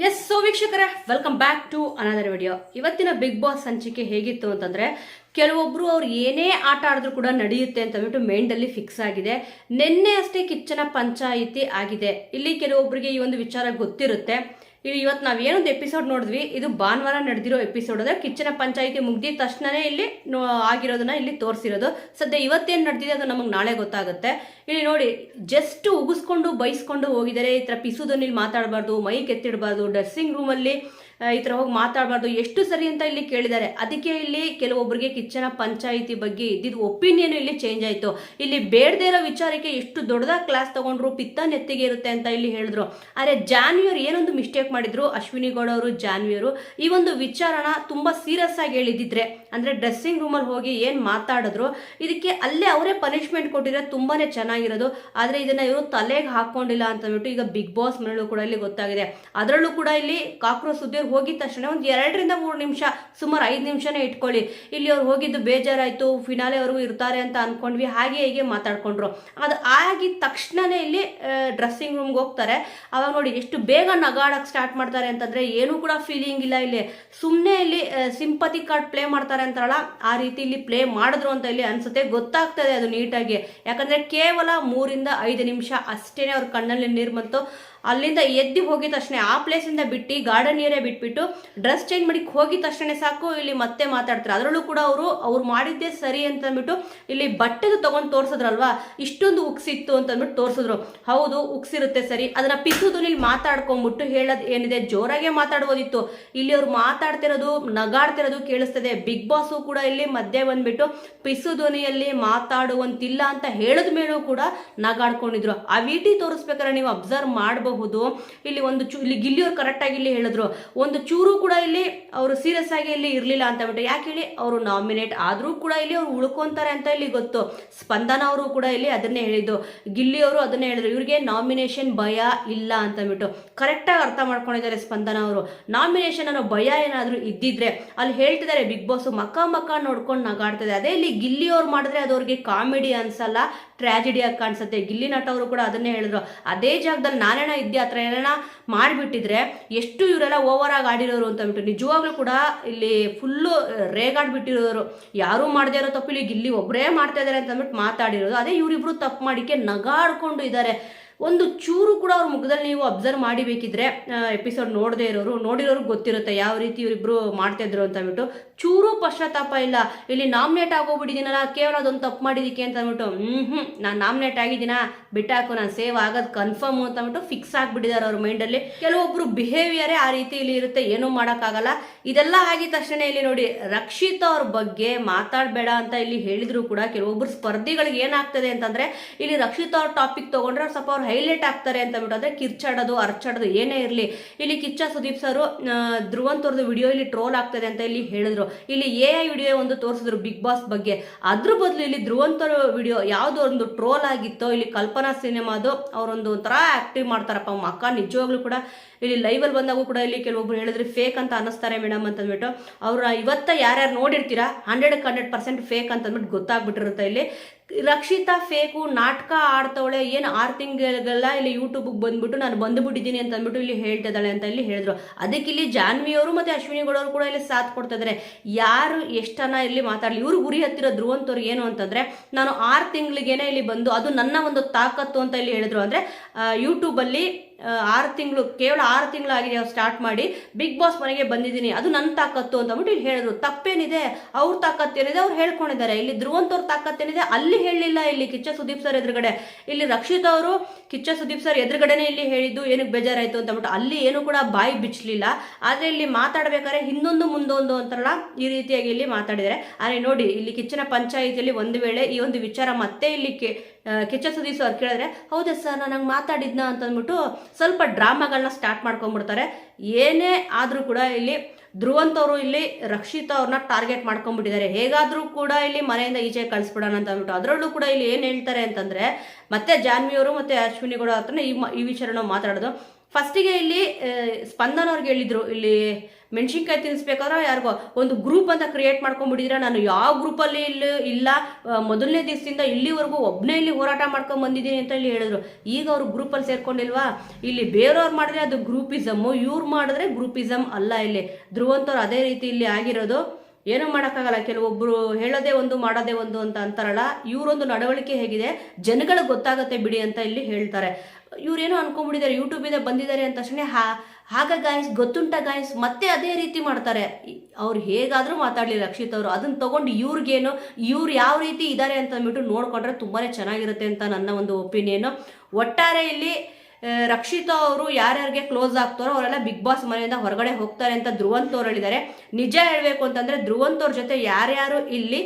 S so ವೀಕ್ಷಕರೇ, welcome back to another video. ಇವತ್ತಿನ Bigg Boss ಸಂಚಿಕೆ ಹೇಗಿತ್ತು ಅಂತಂದ್ರೆ, ಕೆಲವೊಬ್ರು ಅವ್ರು ಏನೇ ಆಟ ಆಡಿದ್ರು ಕೂಡ ನಡೆಯುತ್ತೆ ಅಂತ ಅಂದ್ಬಿಟ್ಟು ಮೈಂಡಲ್ಲಿ ಫಿಕ್ಸ್ ಆಗಿದೆ. ನಿನ್ನೆ ಅಷ್ಟೇ ಕಿಚ್ಚನ ಪಂಚಾಯಿತಿ ಆಗಿದೆ. ಇಲ್ಲಿ ಕೆಲವೊಬ್ಬರಿಗೆ ಈ ಒಂದು ವಿಚಾರ ಗೊತ್ತಿರುತ್ತೆ. ಇವತ್ತು ನಾವು ಏನೊಂದು ಎಪಿಸೋಡ್ ನೋಡಿದ್ವಿ, ಇದು ಭಾನುವಾರ ನಡೆದಿರೋ ಎಪಿಸೋಡ್. ಅಂದ್ರೆ ಕಿಚ್ಚನ ಪಂಚಾಯಿತಿ ಮುಗ್ದಿದ ತಕ್ಷಣನೇ ಇಲ್ಲಿ ಆಗಿರೋದನ್ನ ಇಲ್ಲಿ ತೋರಿಸಿರೋದು. ಸದ್ಯ ಇವತ್ತೇನು ನಡೆದಿದೆ ಅದು ನಮಗೆ ನಾಳೆ ಗೊತ್ತಾಗುತ್ತೆ. ಇಲ್ಲಿ ನೋಡಿ, ಜಸ್ಟ್ ಉಗಿಸ್ಕೊಂಡು ಬೈಸ್ಕೊಂಡು ಹೋಗಿದ್ದಾರೆ. ಈ ಥರ ಪಿಸುದನ್ನು ಮಾತಾಡಬಾರ್ದು, ಮೈಕ್ ಎತ್ತಿಡಬಾರ್ದು, ಡ್ರೆಸ್ಸಿಂಗ್ ರೂಮಲ್ಲಿ ಈ ಥರ ಹೋಗಿ ಮಾತಾಡಬಾರ್ದು, ಎಷ್ಟು ಸರಿ ಅಂತ ಇಲ್ಲಿ ಕೇಳಿದ್ದಾರೆ. ಅದಕ್ಕೆ ಇಲ್ಲಿ ಕೆಲವೊಬ್ಬರಿಗೆ ಕಿಚ್ಚನ ಪಂಚಾಯಿತಿ ಬಗ್ಗೆ ಇದ್ದಿದ್ದು ಒಪಿನಿಯನ್ ಇಲ್ಲಿ ಚೇಂಜ್ ಆಯಿತು. ಇಲ್ಲಿ ಬೇಡದೇ ಇರೋ ವಿಚಾರಕ್ಕೆ ಎಷ್ಟು ದೊಡ್ಡದಾಗಿ ಕ್ಲಾಸ್ ತಗೊಂಡ್ರು, ಪಿತ್ತ ನೆತ್ತಿಗೆ ಇರುತ್ತೆ ಅಂತ ಇಲ್ಲಿ ಹೇಳಿದ್ರು. ಆದರೆ ಜಾನ್ವಿಯವರು ಏನೊಂದು ಮಿಸ್ಟೇಕ್ ಮಾಡಿದ್ರು, ಅಶ್ವಿನಿ ಗೌಡ ಅವರು ಜಾನ್ವಿಯವರು ಈ ಒಂದು ವಿಚಾರನ ತುಂಬಾ ಸೀರಿಯಸ್ ಆಗಿ ಹೇಳಿದಿದ್ರೆ, ಅಂದ್ರೆ ಡ್ರೆಸ್ಸಿಂಗ್ ರೂಮಲ್ಲಿ ಹೋಗಿ ಏನು ಮಾತಾಡಿದ್ರು, ಇದಕ್ಕೆ ಅಲ್ಲೇ ಅವರೇ ಪನಿಷ್ಮೆಂಟ್ ಕೊಟ್ಟಿದ್ರೆ ತುಂಬಾನೇ ಚೆನ್ನಾಗಿರೋದು. ಆದರೆ ಇದನ್ನ ಇವರು ತಲೆಗೆ ಹಾಕೊಂಡಿಲ್ಲ ಅಂತ ಅಂದ್ಬಿಟ್ಟು ಈಗ ಬಿಗ್ ಬಾಸ್ ಮನೆಯಲ್ಲೂ ಕೂಡ ಇಲ್ಲಿ ಗೊತ್ತಾಗಿದೆ. ಅದರಲ್ಲೂ ಕೂಡ ಇಲ್ಲಿ ಕಾಕ್ರೋಚ್ ಸುದ್ದಿ ಹೋಗಿದ ತಕ್ಷಣ ಒಂದು 2 ರಿಂದ 3 ನಿಮಿಷ, ಸುಮಾರು 5 ನಿಮಿಷನೇ ಇಟ್ಕೊಳ್ಳಿ, ಇಲ್ಲಿ ಅವ್ರು ಹೋಗಿದ್ದು ಬೇಜಾರಾಯ್ತು, ಫಿನಾಲೆವರೆಗೂ ಇರ್ತಾರೆ ಅಂತ ಅನ್ಕೊಂಡ್ವಿ, ಹಾಗೆ ಹೀಗೆ ಮಾತಾಡ್ಕೊಂಡ್ರು. ಅದು ಆಗಿದ ತಕ್ಷಣನೇ ಇಲ್ಲಿ ಡ್ರೆಸ್ಸಿಂಗ್ ರೂಮ್ಗೆ ಹೋಗ್ತಾರೆ. ಅವಾಗ ನೋಡಿ ಎಷ್ಟು ಬೇಗ ನಗಾಡಕ್ಕೆ ಸ್ಟಾರ್ಟ್ ಮಾಡ್ತಾರೆ ಅಂತಂದ್ರೆ, ಏನೂ ಕೂಡ ಫೀಲಿಂಗ್ ಇಲ್ಲ. ಇಲ್ಲಿ ಸುಮ್ಮನೆ ಇಲ್ಲಿ ಸಿಂಪತಿ ಕಾರ್ಡ್ ಪ್ಲೇ ಮಾಡ್ತಾರೆ ಅಂತಾರಲ್ಲ, ಆ ರೀತಿ ಇಲ್ಲಿ ಪ್ಲೇ ಮಾಡಿದ್ರು ಅಂತ ಇಲ್ಲಿ ಅನ್ಸುತ್ತೆ. ಗೊತ್ತಾಗ್ತದೆ ಅದು ನೀಟಾಗಿ, ಯಾಕಂದ್ರೆ ಕೇವಲ 3 ರಿಂದ 5 ನಿಮಿಷ ಅಷ್ಟೇನೆ ಅವ್ರ ಕಣ್ಣಲ್ಲಿ ನೀರು ಬಂತು. ಅಲ್ಲಿಂದ ಎದ್ದು ಹೋಗಿದ ತಕ್ಷಣ ಆ ಪ್ಲೇಸಿಂದ ಬಿಟ್ಟು ಗಾರ್ಡನ್ ಏರಿಯಾ ಬಿಟ್ಬಿಟ್ಟು ಡ್ರೆಸ್ ಚೇಂಜ್ ಮಾಡಿ ಹೋಗಿದ ತಕ್ಷಣ ಸಾಕು ಇಲ್ಲಿ ಮತ್ತೆ ಮಾತಾಡ್ತಾರೆ. ಅದರಲ್ಲೂ ಕೂಡ ಅವ್ರು ಮಾಡಿದ್ದೇ ಸರಿ ಅಂತ ಅಂದ್ಬಿಟ್ಟು ಇಲ್ಲಿ ಬಟ್ಟೆದು ತಗೊಂಡು ತೋರಿಸಿದ್ರಲ್ವಾ, ಇಷ್ಟೊಂದು ಉಕ್ಸಿತ್ತು ಅಂತ ಅಂದ್ಬಿಟ್ಟು ತೋರಿಸಿದ್ರು. ಹೌದು, ಉಕ್ಸಿರುತ್ತೆ ಸರಿ, ಅದನ್ನ ಪಿಸುದು ಇಲ್ಲಿ ಮಾತಾಡ್ಕೊಂಡ್ಬಿಟ್ಟು ಹೇಳೋದು ಏನಿದೆ, ಜೋರಾಗೆ ಮಾತಾಡ್ಬೋದಿತ್ತು. ಇಲ್ಲಿ ಅವ್ರು ಮಾತಾಡ್ತಿರೋದು, ನಗಾಡ್ತಿರೋದು ಕೇಳಿಸ್ತದೆ. ಬಿಗ್ ಬಾಸು ಕೂಡ ಇಲ್ಲಿ ಮಧ್ಯೆ ಬಂದ್ಬಿಟ್ಟು ಪಿಸು ಧ್ವನಿಯಲ್ಲಿ ಮಾತಾಡುವಂತಿಲ್ಲ ಅಂತ ಹೇಳಿದ ಮೇಲೂ ಕೂಡ ನಗಾಡ್ಕೊಂಡಿದ್ರು. ಆ ವಿಟಿ ತೋರಿಸ್ಬೇಕಾದ್ರೆ ನೀವು ಅಬ್ಸರ್ವ್ ಮಾಡಬಹುದು. ಇಲ್ಲಿ ಇಲ್ಲಿ ಗಿಲ್ಲಿಯವ್ರು ಕರೆಕ್ಟ್ ಆಗಿ ಇಲ್ಲಿ ಹೇಳಿದ್ರು, ಒಂದು ಚೂರು ಕೂಡ ಇಲ್ಲಿ ಅವರು ಸೀರಿಯಸ್ ಆಗಿ ಇಲ್ಲಿ ಇರ್ಲಿಲ್ಲ ಅಂತ ಬಿಟ್ಟು. ಯಾಕೆ ಹೇಳಿ, ಅವರು ನಾಮಿನೇಟ್ ಆದ್ರೂ ಕೂಡ ಇಲ್ಲಿ ಅವ್ರು ಉಳ್ಕೊಂತಾರೆ ಅಂತ ಇಲ್ಲಿ ಗೊತ್ತು. ಸ್ಪಂದನ ಅವರು ಕೂಡ ಇಲ್ಲಿ ಅದನ್ನೇ ಹೇಳಿದ್ದು, ಗಿಲ್ಲಿಯವರು ಅದನ್ನೇ ಹೇಳಿದ್ರು, ಇವ್ರಿಗೆ ನಾಮಿನೇಷನ್ ಭಯ ಇಲ್ಲ ಅಂತ ಬಿಟ್ಟು. ಕರೆಕ್ಟ್ ಆಗಿ ಅರ್ಥ ಮಾಡ್ಕೊಂಡಿದ್ದಾರೆ ಸ್ಪಂದನ ಅವರು. ನಾಮಿನೇಷನ್ ಅನ್ನೋ ಭಯ ಏನಾದ್ರು ಇದ್ದಿದ್ರೆ ಅಲ್ಲಿ ಹೇಳ್ತಿದ್ದಾರೆ, ಬಿಗ್ ಬಾಸ್ ಮಕ್ಕ ನೋಡ್ಕೊಂಡು ನಗಾಡ್ತದೆ. ಅದೇ ಇಲ್ಲಿ ಗಿಲ್ಲಿಯವ್ರು ಮಾಡಿದ್ರೆ ಅದು ಅವ್ರಿಗೆ ಕಾಮಿಡಿ ಅನ್ಸಲ್ಲ, ಟ್ರಾಜಿಡಿ ಆಗಿ ಕಾಣಿಸುತ್ತೆ. ಗಿಲ್ಲಿ ನಟ ಅವರು ಕೂಡ ಅದನ್ನೇ ಹೇಳಿದ್ರು. ಅದೇ ಜಾಗದಲ್ಲಿ ನಾನೇನ ಇದ್ದೆ, ಆ ಥರ ಏನೇನ ಮಾಡಿಬಿಟ್ಟಿದ್ರೆ ಎಷ್ಟು ಇವರೆಲ್ಲ ಓವರ್ ಆಗಿ ಆಡಿರೋರು ಅಂತ ಬಿಟ್ಟು. ನಿಜವಾಗ್ಲೂ ಕೂಡ ಇಲ್ಲಿ ಫುಲ್ಲು ರೇಗಾಡ್ಬಿಟ್ಟಿರೋರು. ಯಾರೂ ಮಾಡದೇ ಇರೋ ತಪ್ಪು ಇಲ್ಲಿ ಗಿಲ್ಲಿ ಒಬ್ಬರೇ ಮಾಡ್ತಾ ಇದ್ದಾರೆ ಅಂತ ಅಂದ್ಬಿಟ್ಟು ಮಾತಾಡಿರೋದು. ಅದೇ ಇವರಿಬ್ರು ತಪ್ಪು ಮಾಡಿಕೆ ನಗಾಡ್ಕೊಂಡು ಇದ್ದಾರೆ. ಒಂದು ಚೂರು ಕೂಡ ಅವ್ರ ಮುಖದಲ್ಲಿ ನೀವು ಅಬ್ಸರ್ವ್ ಮಾಡಿಬೇಕಿದ್ರೆ, ಎಪಿಸೋಡ್ ನೋಡಿರೋರು ಗೊತ್ತಿರುತ್ತೆ ಯಾವ ರೀತಿ ಇವರಿಬ್ರು ಮಾಡ್ತಾ ಇದ್ರು ಅಂತ ಅಂದ್ಬಿಟ್ಟು. ಚೂರು ಪಶ್ಚಾತ್ತಾಪ ಇಲ್ಲ. ಇಲ್ಲಿ ನಾಮಿನೇಟ್ ಆಗೋಗ್ಬಿಟ್ಟಿದ್ದೀನಲ್ಲ, ಕೇವಲ ಅದೊಂದು ತಪ್ಪು ಮಾಡಿದಕ್ಕೆ ಅಂತ ಅಂದ್ಬಿಟ್ಟು ನಾನು ನಾಮಿನೇಟ್ ಆಗಿದ್ದೀನ, ಬಿಟ್ಟಾಕು, ನಾನು ಸೇವ್ ಆಗೋದು ಕನ್ಫರ್ಮ್ ಅಂತ ಅಂದ್ಬಿಟ್ಟು ಫಿಕ್ಸ್ ಆಗಿಬಿಟ್ಟಿದ್ದಾರೆ ಅವ್ರ ಮೈಂಡಲ್ಲಿ. ಕೆಲವೊಬ್ರು ಬಿಹೇವಿಯರೇ ಆ ರೀತಿ ಇಲ್ಲಿ ಇರುತ್ತೆ, ಏನೂ ಮಾಡೋಕ್ಕಾಗಲ್ಲ. ಇದೆಲ್ಲ ಆಗಿದ ತಕ್ಷಣ ಇಲ್ಲಿ ನೋಡಿ, ರಕ್ಷಿತಾ ಅವ್ರ ಬಗ್ಗೆ ಮಾತಾಡಬೇಡ ಅಂತ ಇಲ್ಲಿ ಹೇಳಿದ್ರು ಕೂಡ ಕೆಲವೊಬ್ರು ಸ್ಪರ್ಧಿಗಳಿಗೆ ಏನಾಗ್ತದೆ ಅಂತಂದ್ರೆ, ಇಲ್ಲಿ ರಕ್ಷಿತಾ ಅವ್ರ ಟಾಪಿಕ್ ತಗೊಂಡ್ರೆ ಸ್ವಲ್ಪ ಅವ್ರು ಹೈಲೈಟ್ ಆಗ್ತಾರೆ ಅಂತ ಬಿಟ್ಟು. ಅಂದ್ರೆ ಕಿರ್ಚಾಡೋದು, ಅರ್ಚಾಡೋದು ಏನೇ ಇರಲಿ, ಇಲ್ಲಿ ಕಿಚ್ಚ ಸುದೀಪ್ ಸರ್ ಧ್ರುವಂತವ್ರದ್ದು ವಿಡಿಯೋ ಇಲ್ಲಿ ಟ್ರೋಲ್ ಆಗ್ತದೆ ಅಂತ ಇಲ್ಲಿ ಹೇಳಿದ್ರು. ಇಲ್ಲಿ AI ವಿಡಿಯೋ ಒಂದು ತೋರಿಸಿದ್ರು ಬಿಗ್ ಬಾಸ್ ಬಗ್ಗೆ. ಅದ್ರ ಬದಲು ಇಲ್ಲಿ ಧ್ರುವಂತರ ವಿಡಿಯೋ ಯಾವುದೋ ಒಂದು ಟ್ರೋಲ್ ಆಗಿತ್ತೋ, ಇಲ್ಲಿ ಕಲ್ಪನಾ ಸಿನಿಮಾದು ಅವರೊಂದು ಒಂಥರ ಆಕ್ಟಿವ್ ಮಾಡ್ತಾರಪ್ಪ ಮಕ್ಕ. ನಿಜವಾಗ್ಲೂ ಕೂಡ ಇಲ್ಲಿ ಲೈವಲ್ಲಿ ಬಂದಾಗೂ ಕೂಡ ಇಲ್ಲಿ ಕೆಲವೊಬ್ರು ಹೇಳಿದ್ರೆ ಫೇಕ್ ಅಂತ ಅನ್ನಿಸ್ತಾರೆ ಮೇಡಮ್ ಅಂತ ಅಂದ್ಬಿಟ್ಟು. ಅವ್ರ ಇವತ್ತ ಯಾರ್ಯಾರು ನೋಡಿರ್ತೀರಾ 100% ಫೇಕ್ ಅಂತ ಅಂದ್ಬಿಟ್ಟು ಗೊತ್ತಾಗ್ಬಿಟ್ಟಿರುತ್ತೆ. ಇಲ್ಲಿ ರಕ್ಷಿತಾ ಫೇಕು, ನಾಟಕ ಆಡ್ತವಳೆ, ಏನು 6 ತಿಂಗಳೆಲ್ಲ ಇಲ್ಲಿ ಯೂಟ್ಯೂಬ್ಗೆ ಬಂದ್ಬಿಟ್ಟು ನಾನು ಬಂದುಬಿಟ್ಟಿದ್ದೀನಿ ಅಂತ ಅಂದ್ಬಿಟ್ಟು ಇಲ್ಲಿ ಹೇಳ್ತಿದ್ದಾಳೆ ಅಂತ ಇಲ್ಲಿ ಹೇಳಿದ್ರು. ಅದಕ್ಕೆ ಇಲ್ಲಿ ಜಾನ್ವಿಯವರು ಮತ್ತು ಅಶ್ವಿನಿ ಗೌಡವರು ಕೂಡ ಇಲ್ಲಿ ಸಾಥ್ ಕೊಡ್ತಾ ಇದ್ದಾರೆ. ಯಾರು ಎಷ್ಟನ್ನ ಇಲ್ಲಿ ಮಾತಾಡಲಿ, ಇವ್ರು ಗುರಿ ಹತ್ತಿರೋ ಧ್ರುವಂತವ್ರು ಏನು ಅಂತಂದ್ರೆ, ನಾನು 6 ತಿಂಗಳಿಗೇನೆ ಇಲ್ಲಿ ಬಂದು, ಅದು ನನ್ನ ಒಂದು ತಾಕತ್ತು ಅಂತ ಇಲ್ಲಿ ಹೇಳಿದ್ರು. ಅಂದ್ರೆ ಯೂಟ್ಯೂಬಲ್ಲಿ 6 ತಿಂಗಳು, ಕೇವಲ 6 ತಿಂಗಳಾಗಿದೆ ಅವ್ರು ಸ್ಟಾರ್ಟ್ ಮಾಡಿ ಬಿಗ್ ಬಾಸ್ ಮನೆಗೆ ಬಂದಿದ್ದೀನಿ, ಅದು ನನ್ನ ತಾಕತ್ತು ಅಂತ ಅಂದ್ಬಿಟ್ಟು ಇಲ್ಲಿ ಹೇಳಿದ್ರು. ತಪ್ಪೇನಿದೆ, ಅವ್ರ ತಾಕತ್ತೇನಿದೆ ಅವ್ರು ಹೇಳ್ಕೊಂಡಿದ್ದಾರೆ. ಇಲ್ಲಿ ಧ್ರುವಂತವ್ರ ತಾಕತ್ತೇನಿದೆ ಅಲ್ಲಿ ಹೇಳಿಲ್ಲ. ಇಲ್ಲಿ ಕಿಚ್ಚ ಸುದೀಪ್ ಸರ್ ಎದುರುಗಡೆ, ಇಲ್ಲಿ ರಕ್ಷಿತಾ ಅವರು ಕಿಚ್ಚ ಸುದೀಪ್ ಸರ್ ಎದುರುಗಡೆನೆ ಇಲ್ಲಿ ಹೇಳಿದ್ದು ಏನಕ್ಕೆ ಬೇಜಾರಾಯ್ತು ಅಂತ ಅಂದ್ಬಿಟ್ಟು ಅಲ್ಲಿ ಏನು ಕೂಡ ಬಾಯಿ ಬಿಚ್ಚಲಿಲ್ಲ. ಆದ್ರೆ ಇಲ್ಲಿ ಮಾತಾಡ್ಬೇಕಾದ್ರೆ ಹಿಂದೊಂದು ಮುಂದೊಂದು ಅಂತಾರಲ್ಲ, ಈ ರೀತಿಯಾಗಿ ಇಲ್ಲಿ ಮಾತಾಡಿದ್ದಾರೆ. ಆದರೆ ನೋಡಿ, ಇಲ್ಲಿ ಕಿಚ್ಚನ ಪಂಚಾಯಿತಿಯಲ್ಲಿ ಒಂದು ವೇಳೆ ಈ ಒಂದು ವಿಚಾರ ಮತ್ತೆ ಇಲ್ಲಿ ಕಿಚ್ಚ ಸುದೀಪ್ ಅವ್ರು ಕೇಳಿದ್ರೆ, ಹೌದಾ ಸರ್ ನಾನು ಹಂಗೆ ಮಾತಾಡಿದ್ನ ಅಂತ ಅಂದ್ಬಿಟ್ಟು ಸ್ವಲ್ಪ ಡ್ರಾಮಾಗಳನ್ನ ಸ್ಟಾರ್ಟ್ ಮಾಡ್ಕೊಂಡ್ಬಿಡ್ತಾರೆ. ಏನೇ ಆದರೂ ಕೂಡ ಇಲ್ಲಿ ಧ್ರುವಂತವರು ಇಲ್ಲಿ ರಕ್ಷಿತಾ ಅವ್ರನ್ನ ಟಾರ್ಗೆಟ್ ಮಾಡ್ಕೊಂಡ್ಬಿಟ್ಟಿದ್ದಾರೆ. ಹೇಗಾದ್ರೂ ಕೂಡ ಇಲ್ಲಿ ಮನೆಯಿಂದ ಈಚೆ ಕಳಿಸ್ಬಿಡೋಣ ಅಂತ ಅಂದ್ಬಿಟ್ಟು. ಅದರಲ್ಲೂ ಕೂಡ ಇಲ್ಲಿ ಏನು ಹೇಳ್ತಾರೆ ಅಂತಂದ್ರೆ, ಮತ್ತೆ ಜಾನ್ವಿಯವರು ಮತ್ತೆ ಅಶ್ವಿನಿ ಗೌಡ ಹತ್ರನೇ ಈ ವಿಚಾರನ ಮಾತಾಡೋದು. ಫಸ್ಟಿಗೆ ಇಲ್ಲಿ ಸ್ಪಂದನ್ ಅವ್ರಿಗೆ ಹೇಳಿದ್ರು, ಇಲ್ಲಿ ಮೆಣಸಿನ್ಕಾಯಿ ತಿನ್ನಿಸ್ಬೇಕಾದ್ರೆ ಯಾರಿಗೋ ಒಂದು ಗ್ರೂಪ್ ಅಂತ ಕ್ರಿಯೇಟ್ ಮಾಡ್ಕೊಂಡ್ಬಿಟ್ಟಿದ್ರೆ, ನಾನು ಯಾವ ಗ್ರೂಪಲ್ಲಿ ಇಲ್ಲ ಮೊದಲನೇ ದಿವಸದಿಂದ ಇಲ್ಲಿವರೆಗೂ ಒಬ್ಬನೇ ಇಲ್ಲಿ ಹೋರಾಟ ಮಾಡ್ಕೊಂಡು ಬಂದಿದ್ದೀನಿ ಅಂತ ಇಲ್ಲಿ ಹೇಳಿದ್ರು. ಈಗ ಅವರು ಗ್ರೂಪಲ್ಲಿ ಸೇರ್ಕೊಂಡಿಲ್ವಾ? ಇಲ್ಲಿ ಬೇರೆಯವ್ರು ಮಾಡಿದ್ರೆ ಅದು ಗ್ರೂಪಿಸಮ್ಮು, ಇವ್ರು ಮಾಡಿದ್ರೆ ಗ್ರೂಪಿಸಮ್ ಅಲ್ಲ. ಇಲ್ಲಿ ಧ್ರುವಂತವ್ರು ಅದೇ ರೀತಿ ಇಲ್ಲಿ ಆಗಿರೋದು. ಏನೂ ಮಾಡೋಕ್ಕಾಗಲ್ಲ, ಕೆಲವೊಬ್ಬರು ಹೇಳೋದೇ ಒಂದು ಮಾಡೋದೇ ಒಂದು ಅಂತ ಅಂತಾರಲ್ಲ, ಇವರೊಂದು ನಡವಳಿಕೆ ಹೇಗಿದೆ ಜನಗಳಿಗೆ ಗೊತ್ತಾಗುತ್ತೆ ಬಿಡಿ ಅಂತ ಇಲ್ಲಿ ಹೇಳ್ತಾರೆ. ಇವ್ರೇನೋ ಅನ್ಕೊಂಡ್ಬಿಟ್ಟಿದ್ದಾರೆ, ಯೂಟ್ಯೂಬಿಂದ ಬಂದಿದ್ದಾರೆ ಅಂತ ತಕ್ಷಣ ಹಾಗ ಗಾಯ್ಸ್ ಗೊತ್ತುಂಟ ಗಾಯ್ಸ್ ಮತ್ತೆ ಅದೇ ರೀತಿ ಮಾಡ್ತಾರೆ. ಅವ್ರು ಹೇಗಾದರೂ ಮಾತಾಡಲಿ ರಕ್ಷಿತ್ ಅವರು, ಅದನ್ನ ತೊಗೊಂಡು ಇವ್ರಿಗೇನು, ಇವ್ರು ಯಾವ ರೀತಿ ಇದ್ದಾರೆ ಅಂತ ಅಂದ್ಬಿಟ್ಟು ನೋಡ್ಕೊಂಡ್ರೆ ತುಂಬಾ ಚೆನ್ನಾಗಿರುತ್ತೆ ಅಂತ ನನ್ನ ಒಂದು ಒಪಿನಿಯನು. ಒಟ್ಟಾರೆ ಇಲ್ಲಿ ರಕ್ಷಿತಾ ಅವರು ಯಾರ್ಯಾರಿಗೆ ಕ್ಲೋಸ್ ಆಗ್ತಾರೋ ಅವರೆಲ್ಲ ಬಿಗ್ ಬಾಸ್ ಮನೆಯಿಂದ ಹೊರಗಡೆ ಹೋಗ್ತಾರೆ ಅಂತ ಧ್ರುವಂತ್ ಅವ್ರು ಹೇಳಿದ್ದಾರೆ. ನಿಜ ಹೇಳಬೇಕು ಅಂತಂದರೆ ಧ್ರುವಂತ್ ಅವ್ರ ಜೊತೆ ಯಾರ್ಯಾರು ಇಲ್ಲಿ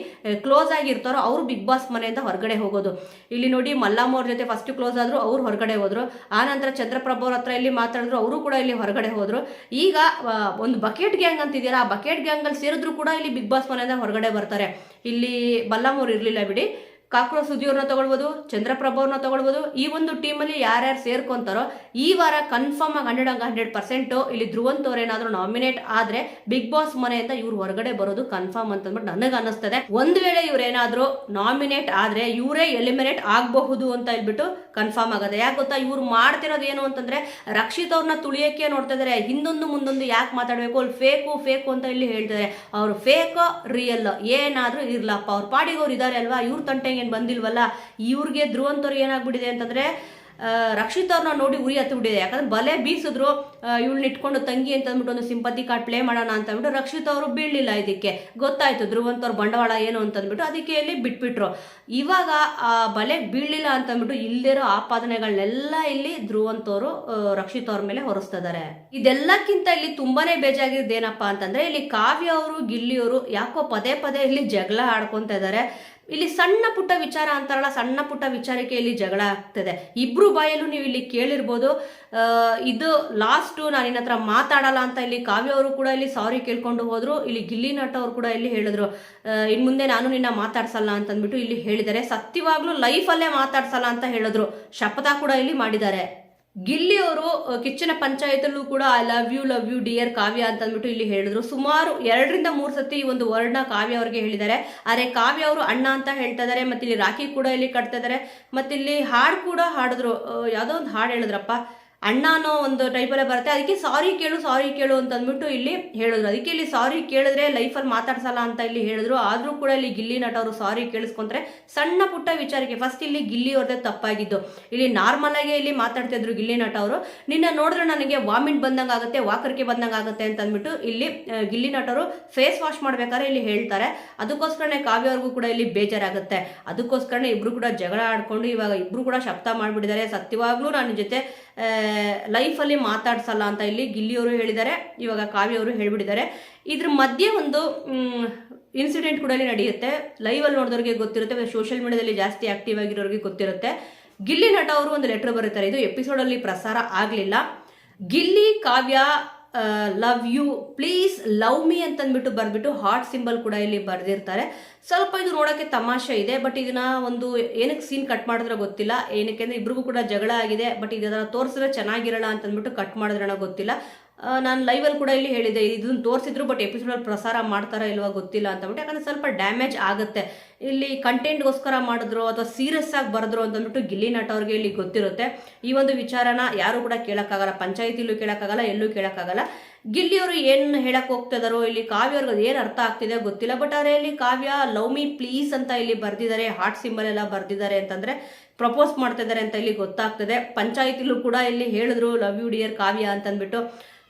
ಕ್ಲೋಸ್ ಆಗಿರ್ತಾರೋ ಅವರು ಬಿಗ್ ಬಾಸ್ ಮನೆಯಿಂದ ಹೊರಗಡೆ ಹೋಗೋದು. ಇಲ್ಲಿ ನೋಡಿ ಮಲ್ಲಮ್ಮ ಅವ್ರ ಜೊತೆ ಫಸ್ಟ್ ಕ್ಲೋಸ್ ಆದರು, ಅವ್ರು ಹೊರಗಡೆ ಹೋದರು. ಆನಂತರ ಚಂದ್ರಪ್ರಭಾ ಅವ್ರ ಹತ್ರ ಇಲ್ಲಿ ಮಾತಾಡಿದ್ರು, ಅವರು ಕೂಡ ಇಲ್ಲಿ ಹೊರಗಡೆ ಹೋದರು. ಈಗ ಒಂದು ಬಕೆಟ್ ಗ್ಯಾಂಗ್ ಅಂತಿದೆಯಲ್ಲ, ಆ ಬಕೆಟ್ ಗ್ಯಾಂಗಲ್ಲಿ ಸೇರಿದ್ರು ಕೂಡ ಇಲ್ಲಿ ಬಿಗ್ ಬಾಸ್ ಮನೆಯಿಂದ ಹೊರಗಡೆ ಬರ್ತಾರೆ. ಇಲ್ಲಿ ಮಲ್ಲಮ್ಮ ಅವ್ರು ಇರಲಿಲ್ಲ ಬಿಡಿ, ಕಾಕ್ರೋಚ್ ಸುದ್ದಿಯವ್ರನ್ನ ತಗೊಳ್ಬೋದು, ಚಂದ್ರಪ್ರಭಾ ಅವ್ರನ್ನ ತಗೊಳ್ಬೋದು. ಈ ಒಂದು ಟೀಮಲ್ಲಿ ಯಾರ್ಯಾರು ಸೇರ್ಕೊಂತಾರೋ ಈ ವಾರ ಕನ್ಫರ್ಮ್ ಆಗಿ 100% ಇಲ್ಲಿ ಧ್ರುವಂತ್ ಅವ್ರೇನಾದ್ರೂ ನಾಮಿನೇಟ್ ಆದ್ರೆ ಬಿಗ್ ಬಾಸ್ ಮನೆಯಿಂದ ಇವ್ರು ಹೊರಗಡೆ ಬರೋದು ಕನ್ಫರ್ಮ್ ಅಂತಂದ್ಬಿಟ್ಟು ನನಗೆ ಅನ್ನಿಸ್ತದೆ. ಒಂದ್ ವೇಳೆ ಇವ್ರೇನಾದ್ರೂ ನಾಮಿನೇಟ್ ಆದ್ರೆ ಇವರೇ ಎಲಿಮಿನೇಟ್ ಆಗಬಹುದು ಅಂತ ಹೇಳ್ಬಿಟ್ಟು ಕನ್ಫರ್ಮ್ ಆಗದೆ. ಯಾಕೆ ಗೊತ್ತಾ, ಇವ್ರು ಮಾಡ್ತಿರೋದು ಏನು ಅಂತಂದ್ರೆ ರಕ್ಷಿತ್ ಅವ್ರನ್ನ ತುಳಿಯಕ್ಕೆ ನೋಡ್ತಾ ಇದಾರೆ. ಹಿಂದೊಂದು ಮುಂದೊಂದು ಯಾಕೆ ಮಾತಾಡಬೇಕು, ಅಲ್ಲಿ ಫೇಕು ಅಂತ ಇಲ್ಲಿ ಹೇಳ್ತಾರೆ. ಅವ್ರು ಫೇಕ್ ರಿಯಲ್ ಏನಾದ್ರೂ ಇರ್ಲಪ್ಪ, ಅವ್ರ ಪಾಡಿಗೆ ಅವ್ರು ಇದಾರೆ ಅಲ್ವಾ, ಇವ್ರ ತಂಟೆಗೆ ಬಂದಿಲ್ವಲ್ಲ. ಇವ್ರಿಗೆ ಧ್ರುವಂತವ್ರು ಏನಾಗ್ಬಿಟ್ಟಿದೆ ಅಂತಂದ್ರೆ ರಕ್ಷಿತ್ ಅವ್ರನ್ನ ನೋಡಿ ಉರಿ ಹತ್ತಿಬಿಟ್ಟಿದೆ. ಯಾಕಂದ್ರೆ ಬಲೆ ಬೀಸಿದ್ರು, ಇವಳನ್ನ ಇಟ್ಕೊಂಡು ತಂಗಿ ಅಂತ ಅಂದ್ಬಿಟ್ಟು ಒಂದು ಸಿಂಪತಿ ಕಾರ್ಡ್ ಪ್ಲೇ ಮಾಡೋಣ ಅಂತ ಅಂದ್ಬಿಟ್ಟು ರಕ್ಷಿತ್ ಅವರು ಬೀಳಲಿಲ್ಲ. ಇದಕ್ಕೆ ಗೊತ್ತಾಯ್ತು ಧ್ರುವಂತ್ ಅವ್ರ ಬಂಡವಾಳ ಏನು ಅಂತಂದ್ಬಿಟ್ಟು ಅದಕ್ಕೆ ಇಲ್ಲಿ ಬಿಟ್ಬಿಟ್ರು. ಇವಾಗ ಆ ಬಲೆಗೆ ಬೀಳಲಿಲ್ಲ ಅಂತಂದ್ಬಿಟ್ಟು ಇಲ್ದಿರೋ ಆಪಾದನೆಗಳನ್ನೆಲ್ಲ ಇಲ್ಲಿ ಧ್ರುವಂತ್ ಅವರು ರಕ್ಷಿತ್ ಅವ್ರ ಮೇಲೆ ಹೊರಿಸ್ತಿದ್ದಾರೆ. ಇದೆಲ್ಲಕ್ಕಿಂತ ಇಲ್ಲಿ ತುಂಬಾನೇ ಬೇಜಾಗಿರೋದು ಏನಪ್ಪಾ ಅಂತಂದ್ರೆ, ಇಲ್ಲಿ ಕಾವ್ಯ ಅವರು ಗಿಲ್ಲಿಯವರು ಯಾಕೋ ಪದೇ ಇಲ್ಲಿ ಜಗಳ ಆಡ್ಕೊಂತ ಇದ್ದಾರೆ. ಇಲ್ಲಿ ಸಣ್ಣ ಪುಟ್ಟ ವಿಚಾರ ಅಂತಾರಲ್ಲ, ಸಣ್ಣ ಪುಟ್ಟ ವಿಚಾರಕ್ಕೆ ಇಲ್ಲಿ ಜಗಳ ಆಗ್ತದೆ. ಇಬ್ರು ಬಾಯಲ್ಲೂ ನೀವು ಇಲ್ಲಿ ಕೇಳಿರ್ಬೋದು, ಇದು ಲಾಸ್ಟು ನಾನು ನಿನ್ನ ಹತ್ರ ಮಾತಾಡಲ್ಲ ಅಂತ ಇಲ್ಲಿ ಕಾವ್ಯ ಅವರು ಕೂಡ ಇಲ್ಲಿ ಸಾರಿ ಕೇಳ್ಕೊಂಡು ಹೋದ್ರು. ಇಲ್ಲಿ ಗಿಲ್ಲಿ ನಟ ಅವರು ಕೂಡ ಇಲ್ಲಿ ಹೇಳಿದ್ರು, ಇನ್ ಮುಂದೆ ನಾನು ನಿನ್ನ ಮಾತಾಡ್ಸಲ್ಲ ಅಂತಂದ್ಬಿಟ್ಟು ಇಲ್ಲಿ ಹೇಳಿದ್ದಾರೆ. ಸತ್ಯವಾಗ್ಲೂ ಲೈಫಲ್ಲೇ ಮಾತಾಡ್ಸಲ್ಲ ಅಂತ ಹೇಳಿದ್ರು, ಶಪಥ ಕೂಡ ಇಲ್ಲಿ ಮಾಡಿದ್ದಾರೆ. ಗಿಲ್ಲಿ ಅವರು ಕಿಚ್ಚನ ಪಂಚಾಯತಲ್ಲೂ ಕೂಡ ಐ ಲವ್ ಯು ಡಿಯರ್ ಕಾವ್ಯ ಅಂತ ಅಂದ್ಬಿಟ್ಟು ಇಲ್ಲಿ ಹೇಳಿದ್ರು. ಸುಮಾರು 2 ರಿಂದ 3 ಸತಿ ಈ ಒಂದು ವರ್ಡ್ನ ಕಾವ್ಯ ಅವ್ರಿಗೆ ಹೇಳಿದ್ದಾರೆ. ಆದರೆ ಕಾವ್ಯ ಅವರು ಅಣ್ಣ ಅಂತ ಹೇಳ್ತಾ ಇದ್ದಾರೆ. ಮತ್ತೆ ಇಲ್ಲಿ ರಾಖಿ ಕೂಡ ಇಲ್ಲಿ ಕಟ್ತಾ ಇದ್ದಾರೆ. ಮತ್ತೆ ಇಲ್ಲಿ ಹಾಡು ಕೂಡ ಹಾಡಿದ್ರು, ಯಾವುದೋ ಒಂದು ಹಾಡು ಹೇಳಿದ್ರಪ್ಪ, ಅಣ್ಣ ಅನ್ನೋ ಒಂದು ಟೈಪಲ್ಲೇ ಬರುತ್ತೆ. ಅದಕ್ಕೆ ಸಾರಿ ಕೇಳು ಅಂತ ಅಂದ್ಬಿಟ್ಟು ಇಲ್ಲಿ ಹೇಳಿದ್ರು. ಅದಕ್ಕೆ ಇಲ್ಲಿ ಸಾರಿ ಕೇಳಿದ್ರೆ ಲೈಫಲ್ಲಿ ಮಾತಾಡ್ಸಲ್ಲ ಅಂತ ಇಲ್ಲಿ ಹೇಳಿದ್ರು. ಆದ್ರೂ ಕೂಡ ಇಲ್ಲಿ ಗಿಲ್ಲಿ ನಟ ಅವರು ಸಾರಿ ಕೇಳಿಸ್ಕೊಂತಾರೆ ಸಣ್ಣ ಪುಟ್ಟ ವಿಚಾರಕ್ಕೆ. ಫಸ್ಟ್ ಇಲ್ಲಿ ಗಿಲ್ಲಿ ಅವ್ರದ್ದೇ ತಪ್ಪಾಗಿದ್ದು. ಇಲ್ಲಿ ನಾರ್ಮಲ್ ಆಗಿ ಇಲ್ಲಿ ಮಾತಾಡ್ತಾ ಇದ್ರು ಗಿಲ್ಲಿ ನಟ ಅವರು, ನಿನ್ನ ನೋಡಿದ್ರೆ ನನಗೆ ವಾಮಿಟ್ ಬಂದಂಗೆ ಆಗುತ್ತೆ, ವಾಕರಿಕೆ ಬಂದಂಗೆ ಆಗುತ್ತೆ ಅಂತ ಅಂದ್ಬಿಟ್ಟು ಇಲ್ಲಿ ಗಿಲ್ಲಿ ನಟರು ಫೇಸ್ ವಾಶ್ ಮಾಡ್ಬೇಕಾದ್ರೆ ಇಲ್ಲಿ ಹೇಳ್ತಾರೆ. ಅದಕ್ಕೋಸ್ಕರನೇ ಕಾವ್ಯ ಅವ್ರಿಗೂ ಕೂಡ ಇಲ್ಲಿ ಬೇಜಾರಾಗುತ್ತೆ. ಅದಕ್ಕೋಸ್ಕರನೇ ಇಬ್ರು ಕೂಡ ಜಗಳ ಆಡ್ಕೊಂಡು ಇವಾಗ ಇಬ್ರು ಕೂಡ ಶಬ್ದ ಮಾಡ್ಬಿಟ್ಟಿದ್ದಾರೆ. ಸತ್ಯವಾಗ್ಲೂ ನನ್ನ ಜೊತೆ ಲೈಫಲ್ಲಿ ಮಾತಾಡ್ಸಲ್ಲ ಅಂತ ಇಲ್ಲಿ ಗಿಲ್ಲಿಯವರು ಹೇಳಿದ್ದಾರೆ. ಇವಾಗ ಕಾವ್ಯ ಅವರು ಹೇಳ್ಬಿಟ್ಟಿದ್ದಾರೆ. ಇದ್ರ ಮಧ್ಯೆ ಒಂದು ಇನ್ಸಿಡೆಂಟ್ ಕೂಡ ಇಲ್ಲಿ ನಡೆಯುತ್ತೆ. ಲೈವಲ್ಲಿ ನೋಡಿದವ್ರಿಗೆ ಗೊತ್ತಿರುತ್ತೆ, ಸೋಷಿಯಲ್ ಮೀಡಿಯಾದಲ್ಲಿ ಜಾಸ್ತಿ ಆಕ್ಟಿವ್ ಆಗಿರೋರಿಗೆ ಗೊತ್ತಿರುತ್ತೆ. ಗಿಲ್ಲಿ ನಟ ಅವರು ಒಂದು ಲೆಟರ್ ಬರೀತಾರೆ. ಇದು ಎಪಿಸೋಡಲ್ಲಿ ಪ್ರಸಾರ ಆಗಲಿಲ್ಲ. Gilli Kavya love you please love me ಅಂತಂದ್ಬಿಟ್ಟು ಬರ್ಬಿಟ್ಟು ಹಾರ್ಟ್ ಸಿಂಬಲ್ ಕೂಡ ಇಲ್ಲಿ ಬರೆದಿರ್ತಾರೆ. ಸ್ವಲ್ಪ ಇದು ನೋಡೋಕ್ಕೆ ತಮಾಷೆ ಇದೆ. ಬಟ್ ಇದನ್ನ ಒಂದು ಏನಕ್ಕೆ ಸೀನ್ ಕಟ್ ಮಾಡಿದ್ರೆ ಗೊತ್ತಿಲ್ಲ. ಏನಕ್ಕೆ ಅಂದರೆ ಇಬ್ರಿಗೂ ಕೂಡ ಜಗಳ ಆಗಿದೆ. ಬಟ್ ಇದನ್ನ ತೋರಿಸಿದ್ರೆ ಚೆನ್ನಾಗಿರಲ್ಲ ಅಂತಂದ್ಬಿಟ್ಟು ಕಟ್ ಮಾಡಿದ್ರಣ ಗೊತ್ತಿಲ್ಲ. ನಾನು ಲೈವಲ್ಲಿ ಕೂಡ ಇಲ್ಲಿ ಹೇಳಿದೆ, ಇದನ್ನು ತೋರಿಸಿದ್ರು ಬಟ್ ಎಪಿಸೋಡಲ್ಲಿ ಪ್ರಸಾರ ಮಾಡ್ತಾರೋ ಇಲ್ವಾ ಗೊತ್ತಿಲ್ಲ ಅಂತಂದ್ಬಿಟ್ಟು. ಯಾಕಂದರೆ ಸ್ವಲ್ಪ ಡ್ಯಾಮೇಜ್ ಆಗುತ್ತೆ. ಇಲ್ಲಿ ಕಂಟೆಂಟ್ಗೋಸ್ಕರ ಮಾಡಿದ್ರು ಅಥವಾ ಸೀರಿಯಸ್ ಆಗಿ ಬರೆದ್ರು ಅಂತಂದ್ಬಿಟ್ಟು ಗಿಲ್ಲಿ ನಟ ಅವ್ರಿಗೆ ಇಲ್ಲಿ ಗೊತ್ತಿರುತ್ತೆ. ಈ ಒಂದು ವಿಚಾರನ ಯಾರು ಕೂಡ ಕೇಳೋಕ್ಕಾಗಲ್ಲ, ಪಂಚಾಯತಿಲೂ ಕೇಳೋಕ್ಕಾಗಲ್ಲ, ಎಲ್ಲೂ ಕೇಳೋಕ್ಕಾಗಲ್ಲ. ಗಿಲ್ಲಿಯವರು ಏನು ಹೇಳಕ್ಕೆ ಹೋಗ್ತಿದಾರೋ ಇಲ್ಲಿ ಕಾವ್ಯ ಅವ್ರಿಗೆ ಏನು ಅರ್ಥ ಆಗ್ತಿದೆ ಗೊತ್ತಿಲ್ಲ. ಬಟ್ ಆದರೆ ಇಲ್ಲಿ ಕಾವ್ಯ ಲವ್ ಮೀ ಪ್ಲೀಸ್ ಅಂತ ಇಲ್ಲಿ ಬರ್ದಿದ್ದಾರೆ, ಹಾರ್ಟ್ ಸಿಂಬಲ್ ಎಲ್ಲ ಬರ್ದಿದ್ದಾರೆ ಅಂತಂದರೆ ಪ್ರಪೋಸ್ ಮಾಡ್ತಾ ಇದ್ದಾರೆ ಅಂತ ಇಲ್ಲಿ ಗೊತ್ತಾಗ್ತದೆ. ಪಂಚಾಯತಿಲೂ ಕೂಡ ಇಲ್ಲಿ ಹೇಳಿದ್ರು ಲವ್ ಯು ಡಿಯರ್ ಕಾವ್ಯ ಅಂತಂದ್ಬಿಟ್ಟು.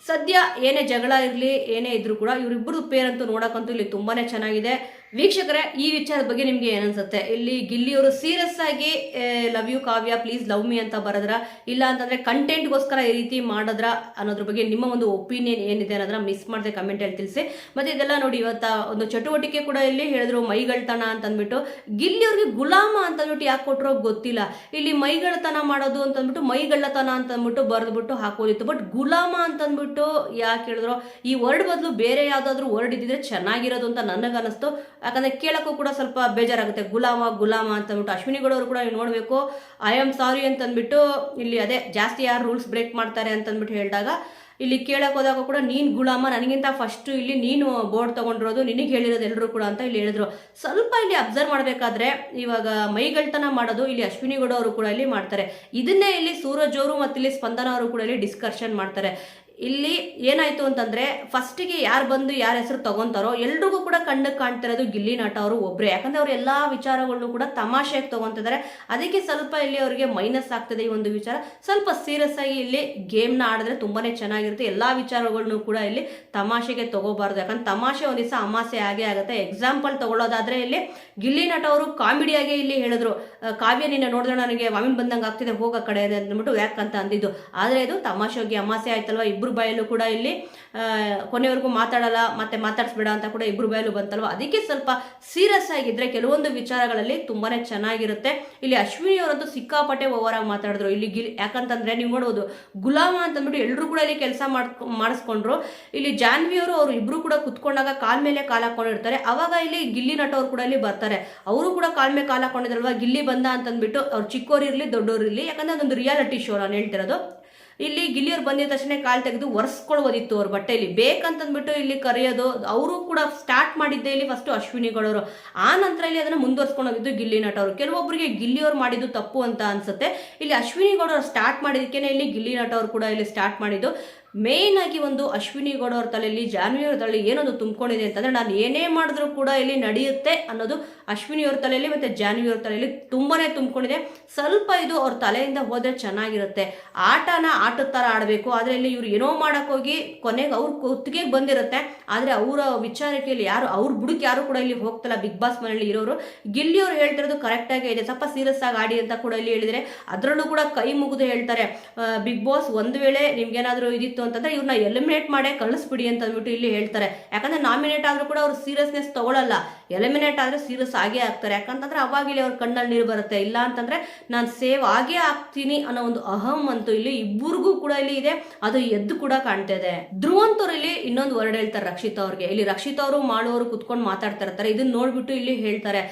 ಸದ್ಯ ಏನೇ ಜಗಳ ಇರಲಿ ಏನೇ ಇದ್ರೂ ಕೂಡ ಇವರಿಬ್ಬರು ಪೇರ್ ಅಂತೂ ನೋಡೋಕ್ಕಂತೂ ಇಲ್ಲಿ ತುಂಬಾ ಚೆನ್ನಾಗಿದೆ. ವೀಕ್ಷಕರೇ, ಈ ವಿಚಾರದ ಬಗ್ಗೆ ನಿಮಗೆ ಏನನ್ಸುತ್ತೆ? ಇಲ್ಲಿ ಗಿಲ್ಲಿಯವರು ಸೀರಿಯಸ್ ಆಗಿ love you Kavya please love me ಅಂತ ಬರದ್ರ, ಇಲ್ಲ ಅಂತಂದರೆ ಕಂಟೆಂಟ್ಗೋಸ್ಕರ ಈ ರೀತಿ ಮಾಡಿದ್ರ ಅನ್ನೋದ್ರ ಬಗ್ಗೆ ನಿಮ್ಮ ಒಂದು ಒಪಿನಿಯನ್ ಏನಿದೆ ಅನ್ನೋದನ್ನ ಮಿಸ್ ಮಾಡದೆ ಕಮೆಂಟಲ್ಲಿ ತಿಳಿಸಿ. ಮತ್ತು ಇದೆಲ್ಲ ನೋಡಿ, ಇವತ್ತ ಒಂದು ಚಟುವಟಿಕೆ ಕೂಡ ಇಲ್ಲಿ ಹೇಳಿದ್ರು ಮೈಗಳ್ತನ ಅಂತಂದ್ಬಿಟ್ಟು. ಗಿಲ್ಲಿಯವ್ರಿಗೆ ಗುಲಾಮ ಅಂತಂದ್ಬಿಟ್ಟು ಯಾಕೆ ಕೊಟ್ಟರೋ ಗೊತ್ತಿಲ್ಲ. ಇಲ್ಲಿ ಮೈಗಳ್ತನ ಮಾಡೋದು ಅಂತಂದ್ಬಿಟ್ಟು ಮೈಗಳ್ಳತನ ಅಂತಂದ್ಬಿಟ್ಟು ಬರೆದ್ಬಿಟ್ಟು ಹಾಕೋದಿತ್ತು. ಬಟ್ ಗುಲಾಮ ಅಂತಂದ್ಬಿಟ್ಟು ಯಾಕೆ ಹೇಳಿದ್ರು? ಈ ವರ್ಡ್ ಬದಲು ಬೇರೆ ಯಾವುದಾದ್ರೂ ವರ್ಡ್ ಇದ್ದಿದ್ರೆ ಚೆನ್ನಾಗಿರೋದು ಅಂತ ನನಗನ್ನಿಸ್ತು. ಯಾಕಂದರೆ ಕೇಳೋಕ್ಕೂ ಕೂಡ ಸ್ವಲ್ಪ ಬೇಜಾರಾಗುತ್ತೆ, ಗುಲಾಮ ಅಂತಂದ್ಬಿಟ್ಟು. ಅಶ್ವಿನಿ ಗೌಡ ಅವರು ಕೂಡ ನೀವು ನೋಡಬೇಕು, ಐ ಆಮ್ ಸಾರಿ ಅಂತಂದ್ಬಿಟ್ಟು ಇಲ್ಲಿ ಅದೇ ಜಾಸ್ತಿ ಯಾರು ರೂಲ್ಸ್ ಬ್ರೇಕ್ ಮಾಡ್ತಾರೆ ಅಂತಂದ್ಬಿಟ್ಟು ಹೇಳಿದಾಗ ಇಲ್ಲಿ ಕೇಳಕ್ಕೆ ಹೋದಾಗ ಕೂಡ ನೀನು ಗುಲಾಮ, ನನಗಿಂತ ಫಸ್ಟು ಇಲ್ಲಿ ನೀನು ಬೋರ್ಡ್ ತೊಗೊಂಡಿರೋದು, ನಿನಗೆ ಹೇಳಿರೋದು ಎಲ್ಲರೂ ಕೂಡ ಅಂತ ಇಲ್ಲಿ ಹೇಳಿದ್ರು. ಸ್ವಲ್ಪ ಇಲ್ಲಿ ಅಬ್ಸರ್ವ್ ಮಾಡಬೇಕಾದ್ರೆ ಇವಾಗ ಮೈಗಳ್ತನ ಮಾಡೋದು ಇಲ್ಲಿ ಅಶ್ವಿನಿ ಗೌಡ ಅವರು ಕೂಡ ಇಲ್ಲಿ ಮಾಡ್ತಾರೆ. ಇದನ್ನೇ ಇಲ್ಲಿ ಸೂರಜ್ ಅವರು ಮತ್ತು ಇಲ್ಲಿ ಸ್ಪಂದನ ಅವರು ಕೂಡ ಇಲ್ಲಿ ಡಿಸ್ಕಷನ್ ಮಾಡ್ತಾರೆ. ಇಲ್ಲಿ ಏನಾಯ್ತು ಅಂತಂದ್ರೆ ಫಸ್ಟಿಗೆ ಯಾರು ಬಂದು ಯಾರ ಹೆಸರು ತಗೊಂತಾರೋ ಎಲ್ರಿಗೂ ಕೂಡ ಕಣ್ಣಕ್ಕೆ ಕಾಣ್ತಿರೋದು ಗಿಲ್ಲಿ ನಟ ಅವರು ಒಬ್ಬರೇ. ಯಾಕಂದ್ರೆ ಅವ್ರ ಎಲ್ಲಾ ವಿಚಾರಗಳನ್ನು ಕೂಡ ತಮಾಷೆಗೆ ತಗೊಂತಿದ್ದಾರೆ. ಅದಕ್ಕೆ ಸ್ವಲ್ಪ ಇಲ್ಲಿ ಅವರಿಗೆ ಮೈನಸ್ ಆಗ್ತದೆ ಈ ಒಂದು ವಿಚಾರ. ಸ್ವಲ್ಪ ಸೀರಿಯಸ್ ಆಗಿ ಇಲ್ಲಿ ಗೇಮ್ನ ಆಡಿದ್ರೆ ತುಂಬಾನೇ ಚೆನ್ನಾಗಿರುತ್ತೆ. ಎಲ್ಲಾ ವಿಚಾರಗಳನ್ನು ಕೂಡ ಇಲ್ಲಿ ತಮಾಷೆಗೆ ತಗೋಬಾರ್ದು, ಯಾಕಂದ್ರೆ ತಮಾಷೆ ಒಂದ್ ದಿವಸ ಅಮಾಸೆ ಆಗೇ ಆಗುತ್ತೆ. ಎಕ್ಸಾಂಪಲ್ ತಗೊಳ್ಳೋದಾದ್ರೆ ಇಲ್ಲಿ ಗಿಲ್ಲಿ ನಟ ಅವರು ಕಾಮಿಡಿಯಾಗಿ ಇಲ್ಲಿ ಹೇಳಿದ್ರು, ಕಾವ್ಯ ನಿನ್ನ ನೋಡಿದ್ರೆ ನನಗೆ ವಾಮಿನ್ ಬಂದಂಗೆ ಆಗ್ತಿದೆ, ಹೋಗೋ ಕಡೆ ಅಂದ್ಬಿಟ್ಟು ಯಾಕಂತ ಅಂದಿದ್ದು. ಆದ್ರೆ ಇದು ತಮಾಷೆಗೆ ಅಮಾಸೆ ಆಯ್ತಲ್ವಾ, ಇಬ್ರು ಬಾಯಲ್ಲೂ ಕೂಡ ಇಲ್ಲಿ ಕೊನೆವರೆಗೂ ಮಾತಾಡಲ್ಲ ಮತ್ತೆ ಮಾತಾಡ್ಸ್ಬೇಡ ಅಂತ ಕೂಡ ಇಬ್ರು ಬಾಯಲ್ಲೂ ಬಂತಲ್ವ. ಅದಕ್ಕೆ ಸ್ವಲ್ಪ ಸೀರಿಯಸ್ ಆಗಿದ್ರೆ ಕೆಲವೊಂದು ವಿಚಾರಗಳಲ್ಲಿ ತುಂಬಾನೇ ಚೆನ್ನಾಗಿರುತ್ತೆ. ಇಲ್ಲಿ ಅಶ್ವಿನಿ ಅವರಂತೂ ಸಿಕ್ಕಾಪಟ್ಟೆ ಓವರಾಗಿ ಮಾತಾಡಿದ್ರು ಇಲ್ಲಿ ಯಾಕಂತಂದ್ರೆ ನೀವು ನೋಡಬಹುದು ಗುಲಾಮ ಅಂತಂದ್ಬಿಟ್ಟು ಎಲ್ಲರೂ ಕೂಡ ಇಲ್ಲಿ ಕೆಲಸ ಮಾಡಿಸ್ಕೊಂಡ್ರು. ಇಲ್ಲಿ ಜಾನ್ವಿ ಅವರು ಇಬ್ರು ಕೂಡ ಕುತ್ಕೊಂಡಾಗ ಕಾಲ್ ಮೇಲೆ ಕಾಲ್ ಹಾಕೊಂಡಿರ್ತಾರೆ. ಅವಾಗ ಇಲ್ಲಿ ಗಿಲ್ಲಿ ನಟ ಅವ್ರು ಕೂಡ ಇಲ್ಲಿ ಬರ್ತಾರೆ. ಅವರು ಕೂಡ ಕಾಲ್ ಮೇಲೆ ಕಾಲ್ ಹಾಕೊಂಡಿದ್ರಲ್ವಾ, ಗಿಲ್ಲಿ ಬಂದ ಅಂತಂದ್ಬಿಟ್ಟು ಅವ್ರು ಚಿಕ್ಕೋರು ಇರ್ಲಿ ದೊಡ್ಡೋರು ಇರ್ಲಿ, ಯಾಕಂದ್ರೆ ಅದೊಂದು ರಿಯಾಲಿಟಿ ಶೋ ನಾನು ಹೇಳ್ತಿರೋದು. ಇಲ್ಲಿ ಗಿಲ್ಲಿಯವ್ರು ಬಂದಿದ ತಕ್ಷಣ ಕಾಲ್ ತೆಗೆದು ಒರೆಸ್ಕೊಳ್ಳೋದಿತ್ತು ಅವ್ರ ಬಟ್ಟೆಯಲ್ಲಿ ಬೇಕಂತಂದ್ಬಿಟ್ಟು ಇಲ್ಲಿ ಕರೆಯೋದು. ಅವರು ಕೂಡ ಸ್ಟಾರ್ಟ್ ಮಾಡಿದ್ದೆ ಇಲ್ಲಿ ಫಸ್ಟ್ ಅಶ್ವಿನಿ ಗೌಡವರು, ಆ ನಂತರ ಇಲ್ಲಿ ಅದನ್ನ ಮುಂದುವರ್ಸ್ಕೊಂಡು ಹೋಗಿದ್ದು ಗಿಲ್ಲಿ ನಟ ಅವರು. ಕೆಲವೊಬ್ಬರಿಗೆ ಗಿಲ್ಲಿಯವ್ರು ಮಾಡಿದ್ದು ತಪ್ಪು ಅಂತ ಅನ್ಸುತ್ತೆ. ಇಲ್ಲಿ ಅಶ್ವಿನಿ ಗೌಡರು ಸ್ಟಾರ್ಟ್ ಮಾಡಿದಕ್ಕೇನೆ ಇಲ್ಲಿ ಗಿಲ್ಲಿ ನಟ ಅವರು ಕೂಡ ಇಲ್ಲಿ ಸ್ಟಾರ್ಟ್ ಮಾಡಿದ್ದು. ಮೇನ್ ಆಗಿ ಒಂದು ಅಶ್ವಿನಿ ಗೌಡ ಅವ್ರ ತಲೆಯಲ್ಲಿ ಜಾನ್ವಿ ಅವ್ರ ತಲೆಯಲ್ಲಿ ಏನೊಂದು ತುಂಬಿಕೊಂಡಿದೆ ಅಂತಂದ್ರೆ ನಾನು ಏನೇ ಮಾಡಿದ್ರು ಕೂಡ ಇಲ್ಲಿ ನಡೆಯುತ್ತೆ ಅನ್ನೋದು ಅಶ್ವಿನಿ ಅವ್ರ ತಲೆಯಲ್ಲಿ ಮತ್ತೆ ಜಾನ್ವಿ ಅವ್ರ ತಲೆಯಲ್ಲಿ ತುಂಬಾನೇ ತುಂಬಿಕೊಂಡಿದೆ. ಸ್ವಲ್ಪ ಇದು ಅವ್ರ ತಲೆಯಿಂದ ಹೋದ್ರೆ ಚೆನ್ನಾಗಿರುತ್ತೆ. ಆಟದ ತರ ಆಡಬೇಕು, ಆದ್ರೆ ಇಲ್ಲಿ ಇವ್ರು ಏನೋ ಮಾಡಕ್ ಹೋಗಿ ಕೊನೆಗೆ ಅವ್ರ ಕುತ್ತಿಗೆ ಬಂದಿರುತ್ತೆ. ಆದ್ರೆ ಅವರ ವಿಚಾರಕ್ಕೆ ಯಾರು ಅವ್ರ ಬುಡಕ್ಕೆ ಯಾರು ಕೂಡ ಇಲ್ಲಿ ಹೋಗ್ತಲ್ಲ. ಬಿಗ್ ಬಾಸ್ ಮನೆಯಲ್ಲಿ ಇರೋರು ಗಿಲ್ಲಿ ಅವ್ರು ಹೇಳ್ತಿರೋದು ಕರೆಕ್ಟ್ ಆಗಿ ಇದೆ, ಸ್ವಲ್ಪ ಸೀರಿಯಸ್ ಆಗಿ ಆಡಿ ಅಂತ ಕೂಡ ಇಲ್ಲಿ ಹೇಳಿದ್ರೆ ಅದರಲ್ಲೂ ಕೂಡ ಕೈ ಮುಗಿದು ಹೇಳ್ತಾರೆ, ಬಿಗ್ ಬಾಸ್ ಒಂದ್ ವೇಳೆ ನಿಮ್ಗೇನಾದ್ರೂ ಇದಿತ್ತು ಅಂತಂದ್ರೆ ಇವ್ರನ್ನ ಎಲಿಮಿನೇಟ್ ಮಾಡೇ ಕಳಿಸ್ಬಿಡಿ ಅಂತ ಅಂದ್ಬಿಟ್ಟು ಇಲ್ಲಿ ಹೇಳ್ತಾರೆ. ಯಾಕಂದ್ರೆ ನಾಮಿನೇಟ್ ಆದ್ರೂ ಕೂಡ ಅವ್ರು ಸೀರಿಯಸ್ನೆಸ್ ತಗೊಳ್ಳಲ್ಲ, ಎಲಿಮಿನೇಟ್ ಆದ್ರೆ ಸೀರಿಯಸ್ ಆಗೇ ಆಗ್ತಾರೆ. ಯಾಕಂತಂದ್ರೆ ಅವಾಗ ಇಲ್ಲಿ ಅವ್ರ ಕಣ್ಣಲ್ಲಿ ನೀರು ಬರುತ್ತೆ. ಇಲ್ಲ ಅಂತಂದ್ರೆ ನಾನು ಸೇವ್ ಆಗೇ ಆಗ್ತೀನಿ ಅನ್ನೋ ಒಂದು ಅಹಂ ಅಂತೂ ಇಲ್ಲಿ ಇಬ್ಬರಿಗೂ ಕೂಡ ಇಲ್ಲಿ ಇದೆ, ಅದು ಎದ್ದು ಕೂಡ ಕಾಣ್ತಾ ಇದೆ. ಧ್ರುವಂತವ್ರು ಇಲ್ಲಿ ಇನ್ನೊಂದು ವರ್ಡ್ ಹೇಳ್ತಾರೆ ರಕ್ಷಿತ್ ಅವ್ರಿಗೆ. ಇಲ್ಲಿ ರಕ್ಷಿತ್ ಅವರು ಮಾಡೋರು ಕುತ್ಕೊಂಡು ಮಾತಾಡ್ತಾ ಇರ್ತಾರೆ. ಇದನ್ನ ನೋಡ್ಬಿಟ್ಟು ಇಲ್ಲಿ ಹೇಳ್ತಾರೆ,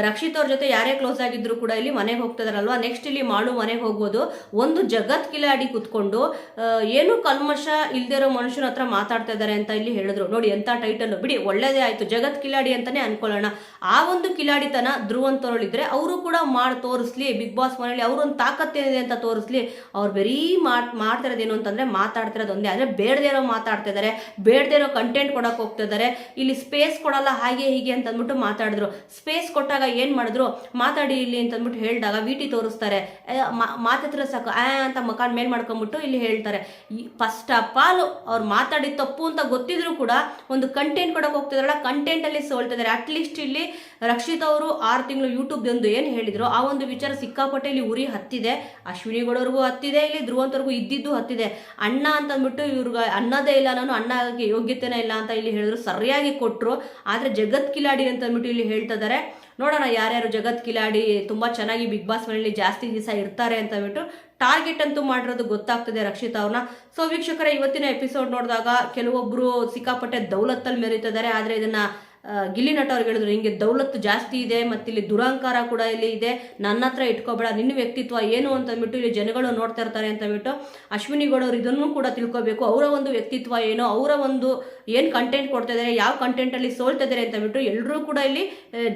ರಕ್ಷಿತ್ ಅವ್ರ ಜೊತೆ ಯಾರೇ ಕ್ಲೋಸ್ ಆಗಿದ್ರು ಕೂಡ ಇಲ್ಲಿ ಮನೆಗೆ ಹೋಗ್ತಿದಾರಲ್ವಾ, ನೆಕ್ಸ್ಟ್ ಇಲ್ಲಿ ಮಾಡು ಮನೆಗೆ ಹೋಗ್ಬೋದು. ಒಂದು ಜಗತ್ ಕಿಲಾಡಿ ಕುತ್ಕೊಂಡು ಏನು ಕಲ್ಮಶ ಇಲ್ದಿರೋ ಮನುಷ್ಯನ ಹತ್ರ ಮಾತಾಡ್ತಾ ಇದ್ದಾರೆ ಅಂತ ಇಲ್ಲಿ ಹೇಳಿದ್ರು. ನೋಡಿ ಎಂತ ಟೈಟಲ್, ಬಿಡಿ ಒಳ್ಳೇದೇ ಆಯ್ತು, ಜಗತ್ ಕಿಲಾಡಿ ಅಂತಾನೆ ಅನ್ಕೊಳ್ಳೋಣ. ಆ ಒಂದು ಕಿಲಾಡಿತನ ಧ್ರುವಂತವ್ರಲ್ಲಿದ್ರೆ ಅವರು ಕೂಡ ತೋರಿಸ್ಲಿ, ಬಿಗ್ ಬಾಸ್ ಮನೆಯಲ್ಲಿ ಅವ್ರೊಂದು ತಾಕತ್ತೇನಿದೆ ಅಂತ ತೋರಿಸ್ಲಿ. ಅವ್ರು ಬರೀ ಮಾಡ್ತಿರೋದೇನು ಅಂತಂದ್ರೆ ಮಾತಾಡ್ತಿರೋದು ಒಂದೇ, ಆದ್ರೆ ಬೇಡದೇ ಇರೋ ಮಾತಾಡ್ತಾ ಇದಾರೆ, ಬೇಡದೇ ಇರೋ ಕಂಟೆಂಟ್ ಕೊಡಕ್ ಹೋಗ್ತಾ ಇದಾರೆ. ಇಲ್ಲಿ ಸ್ಪೇಸ್ ಕೊಡಲ್ಲ ಹಾಗೆ ಹೀಗೆ ಅಂತ ಅಂದ್ಬಿಟ್ಟು ಮಾತಾಡಿದ್ರು. ಸ್ಪೇಸ್ ಕೊಟ್ಟಾಗ ಏನ್ ಮಾಡಿದ್ರು, ಮಾತಾಡಿ ಇಲ್ಲಿ ಅಂತ ಅಂದ್ಬಿಟ್ಟು ಹೇಳಿದಾಗ ವಿಟಿ ತೋರಿಸ್ತಾರೆ, ಮಾತಾಡಿದ್ರೆ ಸಾಕು ಅಂತ ಮಕಾನ್ ಮೇಲ್ ಮಾಡ್ಕೊಂಡ್ಬಿಟ್ಟು ಇಲ್ಲಿ ಹೇಳ್ತಾರೆ. ಫಸ್ಟ್ ಆಫ್ ಆಲ್ ಅವ್ರು ಮಾತಾಡಿದ ತಪ್ಪು ಅಂತ ಗೊತ್ತಿದ್ರು ಕೂಡ ಒಂದು ಕಂಟೆಂಟ್ ಕೊಡಕ್ ಹೋಗ್ತಿದಾರಲ್ಲ, ಕಂಟೆಂಟ್ ಅಲ್ಲಿ ಸೋಲ್ತಿದ್ದಾರೆ. ಅಟ್ಲೀಸ್ಟ್ ಇಲ್ಲಿ ರಕ್ಷಿತ್ ಅವರು 6 ತಿಂಗಳು ಯೂಟ್ಯೂಬ್ ಒಂದು ಏನು ಹೇಳಿದ್ರು ಆ ಒಂದು ವಿಚಾರ ಸಿಕ್ಕಾಪಟ್ಟೆ ಇಲ್ಲಿ ಉರಿ ಹತ್ತಿದೆ. ಅಶ್ವಿನಿ ಗೌಡವ್ರಿಗೂ ಹತ್ತಿದೆ, ಇಲ್ಲಿ ಧ್ರುವಂತವ್ರಿಗೂ ಇದ್ದಿದ್ದು ಹತ್ತಿದೆ. ಅಣ್ಣ ಅಂತ ಅಂದ್ಬಿಟ್ಟು ಇವ್ರಿಗೆ ಅನ್ನೋದೇ ಇಲ್ಲ, ನಾನು ಅಣ್ಣ ಆಗಿ ಯೋಗ್ಯತೆನೇ ಇಲ್ಲ ಅಂತ ಇಲ್ಲಿ ಹೇಳಿದ್ರು, ಸರಿಯಾಗಿ ಕೊಟ್ರು. ಆದ್ರೆ ಜಗತ್ ಕಿಲಾಡಿ ಅಂತ ಅಂದ್ಬಿಟ್ಟು ಇಲ್ಲಿ ಹೇಳ್ತಾ ಇದಾರೆ. ನೋಡೋಣ ಯಾರ್ಯಾರು ಜಗತ್ ಕಿಲಾಡಿ ತುಂಬಾ ಚೆನ್ನಾಗಿ ಬಿಗ್ ಬಾಸ್ ಮನೆಯಲ್ಲಿ ಜಾಸ್ತಿ ದಿವಸ ಇರ್ತಾರೆ ಅಂತ ಅಂದ್ಬಿಟ್ಟು ಟಾರ್ಗೆಟ್ ಅಂತೂ ಮಾಡಿರೋದು ಗೊತ್ತಾಗ್ತದೆ ರಕ್ಷಿತ್ ಅವ್ರನ್ನ. ಸೊ ವೀಕ್ಷಕರ, ಇವತ್ತಿನ ಎಪಿಸೋಡ್ ನೋಡಿದಾಗ ಕೆಲವೊಬ್ರು ಸಿಕ್ಕಾಪಟ್ಟೆ ದೌಲತ್ತಲ್ಲಿ ಮೆರೀತಿದ್ದಾರೆ. ಆದ್ರೆ ಇದನ್ನ ಗಿಲ್ಲಿ ನಟ ಅವ್ರಿಗೆ ಹೇಳಿದ್ರು, ಹಿಂಗೆ ದೌಲತ್ತು ಜಾಸ್ತಿ ಇದೆ ಮತ್ತೆ ಇಲ್ಲಿ ದುರಹಂಕಾರ ಕೂಡ ಇಲ್ಲಿ ಇದೆ, ನನ್ನ ಹತ್ರ ಇಟ್ಕೋಬೇಡ, ನಿನ್ನ ವ್ಯಕ್ತಿತ್ವ ಏನು ಅಂತ ಅಂದ್ಬಿಟ್ಟು ಇಲ್ಲಿ ಜನಗಳು ನೋಡ್ತಾ ಇರ್ತಾರೆ ಅಂತ ಅಂದ್ಬಿಟ್ಟು ಅಶ್ವಿನಿ ಗೌಡ ಅವರು ಇದನ್ನು ಕೂಡ ತಿಳ್ಕೋಬೇಕು. ಅವರ ಒಂದು ವ್ಯಕ್ತಿತ್ವ ಏನು, ಅವರ ಒಂದು ಏನು ಕಂಟೆಂಟ್ ಕೊಡ್ತಾ ಇದ್ದಾರೆ, ಯಾವ ಕಂಟೆಂಟ್ ಅಲ್ಲಿ ಸೋಲ್ತಾ ಇದ್ದಾರೆ ಅಂತ ಅಂದ್ಬಿಟ್ಟು ಎಲ್ಲರೂ ಕೂಡ ಇಲ್ಲಿ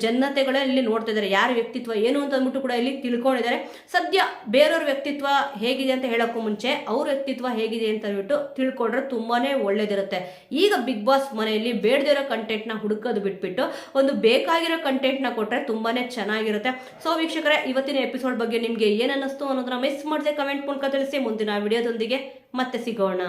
ಜನತೆಗಳೇ ಇಲ್ಲಿ ನೋಡ್ತಾ ಇದ್ದಾರೆ, ಯಾರ ವ್ಯಕ್ತಿತ್ವ ಏನು ಅಂತ ಅಂದ್ಬಿಟ್ಟು ಕೂಡ ಇಲ್ಲಿ ತಿಳ್ಕೊಂಡಿದ್ದಾರೆ. ಸದ್ಯ ಬೇರೆಯವ್ರ ವ್ಯಕ್ತಿತ್ವ ಹೇಗಿದೆ ಅಂತ ಹೇಳೋಕ್ಕೂ ಮುಂಚೆ ಅವ್ರ ವ್ಯಕ್ತಿತ್ವ ಹೇಗಿದೆ ಅಂತ ಅಂದ್ಬಿಟ್ಟು ತಿಳ್ಕೊಂಡ್ರೆ ತುಂಬಾನೇ ಒಳ್ಳೇದಿರುತ್ತೆ. ಈಗ ಬಿಗ್ ಬಾಸ್ ಮನೆಯಲ್ಲಿ ಬೇಡದಿರೋ ಕಂಟೆಂಟ್ ನ ಹುಡುಕೋದು ಬಿಟ್ಬಿಟ್ಟು ಒಂದು ಬೇಕಾಗಿರೋ ಕಂಟೆಂಟ್ ನ ಕೊಟ್ರೆ ತುಂಬಾನೇ ಚೆನ್ನಾಗಿರುತ್ತೆ. ಸೊ ವೀಕ್ಷಕರೇ, ಇವತ್ತಿನ ಎಪಿಸೋಡ್ ಬಗ್ಗೆ ನಿಮ್ಗೆ ಏನ್ ಅನ್ನಿಸ್ತು ಅನ್ನೋದನ್ನ ಮಿಸ್ ಮಾಡದೆ ಕಮೆಂಟ್ ಮೂಲಕ ತಿಳಿಸಿ. ಮುಂದಿನ ವಿಡಿಯೋದೊಂದಿಗೆ ಮತ್ತೆ ಸಿಗೋಣ.